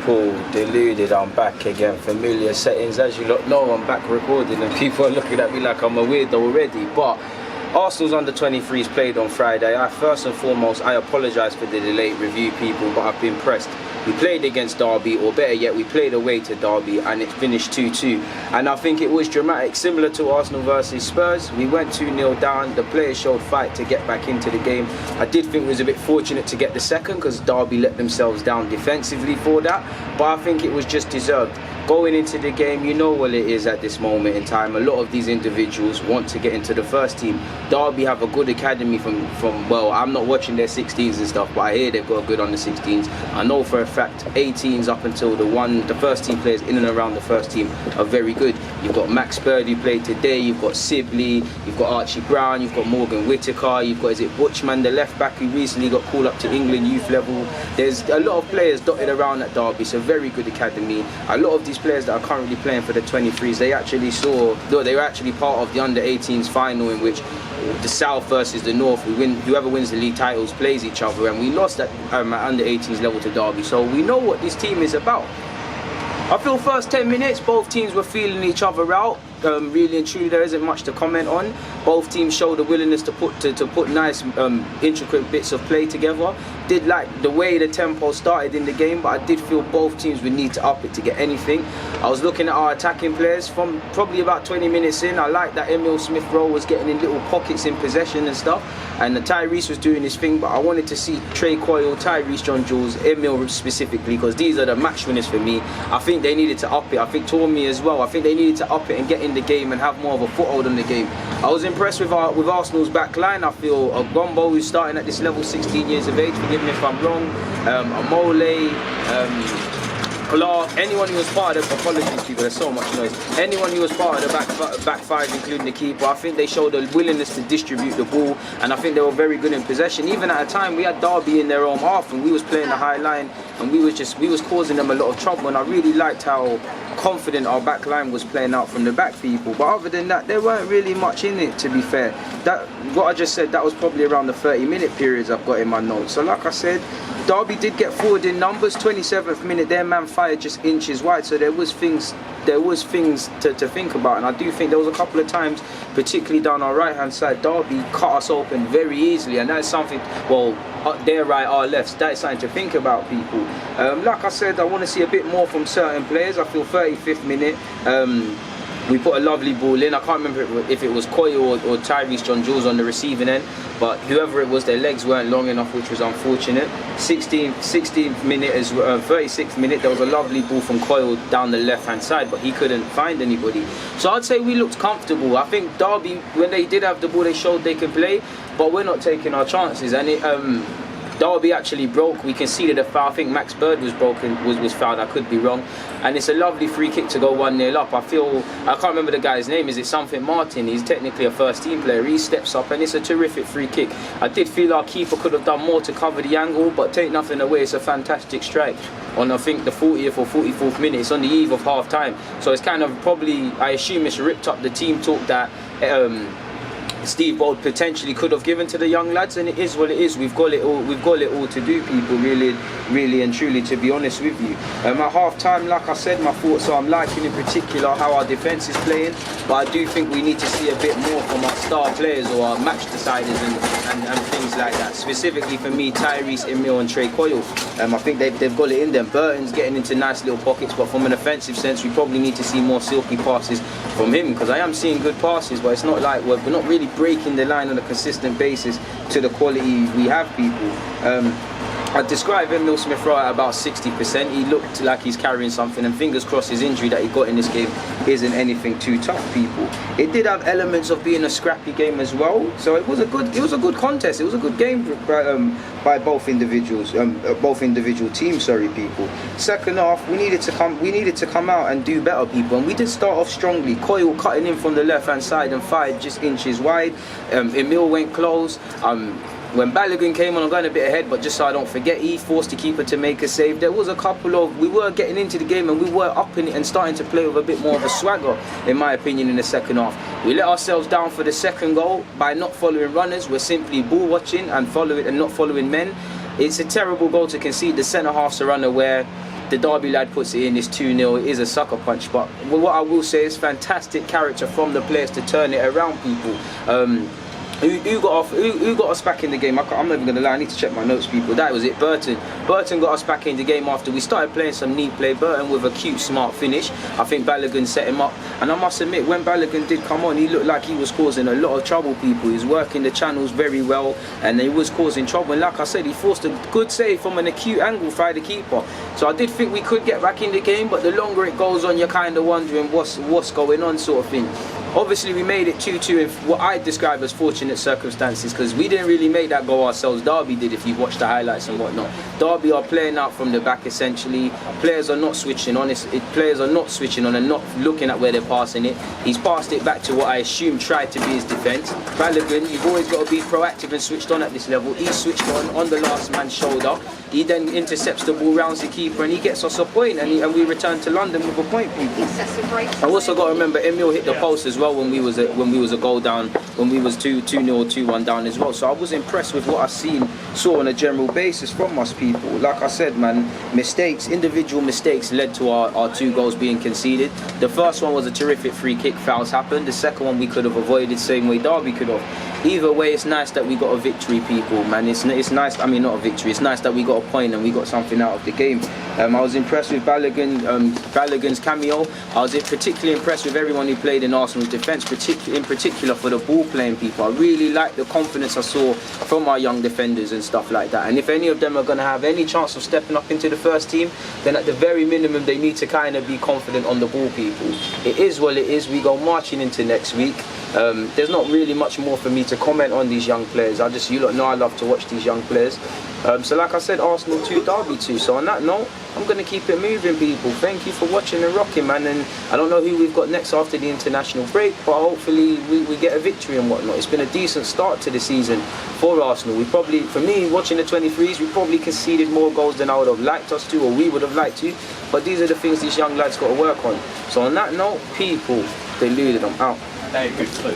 Cool, Deluded, I'm back again. Familiar settings, as you lot know, I'm back recording and people are looking at me like I'm a weirdo already. But Arsenal's under 23's played on Friday. First and foremost, I apologise for the delayed review, people, but I've been pressed. We played against Derby, or better yet, we played away to Derby and it finished 2-2. And I think it was dramatic, similar to Arsenal versus Spurs. We went 2-0 down, the players showed fight to get back into the game. I did think it was a bit fortunate to get the second because Derby let themselves down defensively for that, but I think it was just deserved. Going into the game, you know what it is at this moment in time. A lot of these individuals want to get into the first team. Derby have a good academy from well, I'm not watching their 16s and stuff, but I hear they've got a good under 16s. I know for a fact 18s up until the first team players in and around the first team are very good. You've got Max Bird who played today, you've got Sibley, you've got Archie Brown, you've got Morgan Whittaker, you've got, is it Butchman, the left back who recently got called up to England youth level. There's a lot of players dotted around at Derby. It's a very good academy. A lot of these players that are currently playing for the 23s, they were actually part of the under 18s final in which the South versus the North, whoever wins the league titles plays each other, and we lost at under 18s level to Derby, so we know what this team is about. I feel first 10 minutes both teams were feeling each other out. Really and truly, there isn't much to comment on. Both teams showed a willingness to put nice intricate bits of play together. Did like the way the tempo started in the game, but I did feel both teams would need to up it to get anything. I was looking at our attacking players from probably about 20 minutes in. I liked that Emil Smith-Rowe was getting in little pockets in possession and stuff, and Tyrese was doing his thing, but I wanted to see Trey Coyle, Tyrese, John Jules, Emil specifically, because these are the match winners for me. I think they needed to up it. I think Tormi as well. I think they needed to up it and get in the game and have more of a foothold in the game. I was impressed with Arsenal's back line. I feel a Gombo who's starting at this level, 16 years of age, forgive me if I'm wrong, Amole, Clark, anyone who was part of the, apologies people, there's so much noise, anyone who was part of the back five, including the keeper, I think they showed a willingness to distribute the ball, and I think they were very good in possession. Even at a time we had Derby in their own half and we was playing the high line and we was causing them a lot of trouble, and I really liked how confident our back line was playing out from the back, people. But other than that, there weren't really much in it, to be fair. What I just said, that was probably around the 30-minute periods I've got in my notes. So like I said, Derby did get forward in numbers. 27th minute, their man fired just inches wide, so there was things to think about. And I do think there was a couple of times, particularly down our right hand side, Derby cut us open very easily, and that's something, well, their right, our left, that's something to think about, people. Like I said, I want to see a bit more from certain players. I feel 35th minute, we put a lovely ball in. I can't remember if it was Coyle or Tyrese John Jules on the receiving end, but whoever it was, their legs weren't long enough, which was unfortunate. 16th minute, 36th minute, there was a lovely ball from Coyle down the left hand side, but he couldn't find anybody. So I'd say we looked comfortable. I think Derby, when they did have the ball, they showed they could play, but we're not taking our chances. And Derby actually broke. We conceded a foul. I think Max Bird was fouled. I could be wrong. And it's a lovely free kick to go 1-0 up. I can't remember the guy's name. Is it something Martin? He's technically a first team player. He steps up and it's a terrific free kick. I did feel our keeper could have done more to cover the angle, but take nothing away, it's a fantastic strike on, I think, the 40th or 44th minute. It's on the eve of half time. So it's kind of probably, I assume it's ripped up the team talk that Steve Bold potentially could have given to the young lads, and it is what it is. We've got it all to do, people, really and truly, to be honest with you. At half time, like I said, my thoughts are I'm liking in particular how our defence is playing, but I do think we need to see a bit more from our star players or our match deciders and things like that. Specifically for me, Tyrese, Emil and Trey Coyle. I think they've got it in them. Burton's getting into nice little pockets, but from an offensive sense, we probably need to see more silky passes from him, because I am seeing good passes, but it's not like we're not really breaking the line on a consistent basis to the quality we have, people. I'd describe Emil Smith-Rowe at about 60%. He looked like he's carrying something, and fingers crossed his injury that he got in this game isn't anything too tough, people. It did have elements of being a scrappy game as well, so it was a good contest. It was a good game by both individual teams, people. Second half, we needed to come out and do better, people, and we did start off strongly. Coyle cutting in from the left hand side and fired just inches wide. Emil went close. When Balogun came on, I'm going a bit ahead, but just so I don't forget, he forced the keeper to make a save. There was a couple of, we were getting into the game and we were upping it and starting to play with a bit more of a swagger, in my opinion, in the second half. We let ourselves down for the second goal by not following runners. We're simply ball watching and not following men. It's a terrible goal to concede. The centre half's a runner where the Derby lad puts it in, it's 2-0, it is a sucker punch. But what I will say is fantastic character from the players to turn it around, people. Who got us back in the game? I'm not even going to lie, I need to check my notes, people. That was it, Burton. Burton got us back in the game after we started playing some neat play. Burton with a cute, smart finish. I think Balogun set him up. And I must admit, when Balogun did come on, he looked like he was causing a lot of trouble, people. He was working the channels very well, and he was causing trouble. And like I said, he forced a good save from an acute angle by the keeper. So I did think we could get back in the game, but the longer it goes on, you're kind of wondering what's going on, sort of thing. Obviously, we made it 2-2 in what I describe as fortunate circumstances, because we didn't really make that goal ourselves. Derby did, if you've watched the highlights and whatnot. Derby are playing out from the back, essentially. Players are not switching on. Players are not switching on and not looking at where they're passing it. He's passed it back to what I assume tried to be his defence. Balogun, you've always got to be proactive and switched on at this level. He switched on the last man's shoulder. He then intercepts the ball, rounds the keeper, and he gets us a point, and we return to London with a point, people. I also got to remember, Emil hit the post as well when we was a goal down, when we was 2-0, 2-1 down as well. So I was impressed with what I saw on a general basis from us, people. Like I said, man, individual mistakes led to our 2 goals being conceded. The first one was a terrific free kick, fouls happened. The second one we could have avoided, same way Derby could have. Either way, it's nice that we got a victory, people, man. It's nice, I mean, not a victory, it's nice that we got a point and we got something out of the game. I was impressed with Balogun's cameo. I was particularly impressed with everyone who played in Arsenal's defence, in particular for the ball playing, people. I really liked the confidence I saw from our young defenders and stuff like that. And if any of them are going to have any chance of stepping up into the first team, then at the very minimum they need to kind of be confident on the ball, people. It is what it is. We go marching into next week. There's not really much more for me to comment on these young players. You lot know I love to watch these young players. So like I said, Arsenal 2, Derby 2. So on that note, I'm going to keep it moving, people. Thank you for watching and rocking, man. And I don't know who we've got next after the international break, but hopefully we get a victory and whatnot. It's been a decent start to the season for Arsenal. For me, watching the 23's, we probably conceded more goals than I would have liked us to, or we would have liked to. But these are the things these young lads got to work on. So on that note, people, Deluded, I'm out. Hey, good clue.